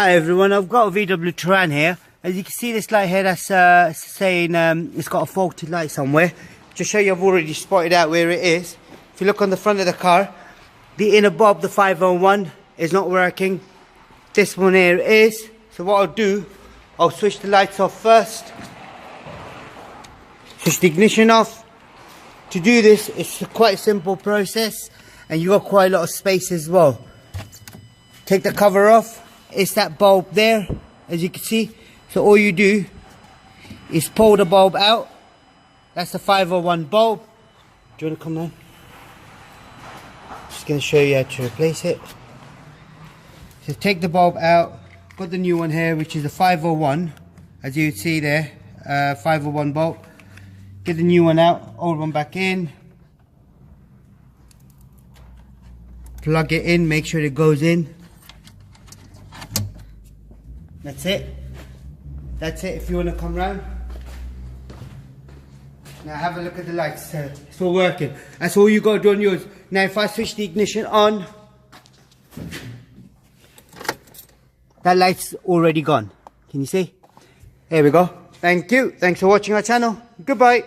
Hi everyone, I've got a VW Touran here. As you can see, this light here that's saying it's got a faulty light somewhere. To show you, I've already spotted out where it is. If you look on the front of the car, the inner bulb, the 501, is not working. This one here is. So what I'll do, I'll switch the lights off first. Switch the ignition off. To do this, it's quite a simple process, and you've got quite a lot of space as well. Take the cover off. It's that bulb there, as you can see. So all you do is pull the bulb out. That's the 501 bulb. Do you want to come down? Just going to show you how to replace it. So take the bulb out. Got the new one here, which is a 501, as you can see there. 501 bulb. Get the new one out, old one back in. Plug it in, make sure it goes in. That's it. That's it. If you want to come round. Now have a look at the lights. It's all working. That's all you got to do on yours. Now if I switch the ignition on, that light's already gone. Can you see? There we go. Thank you. Thanks for watching our channel. Goodbye.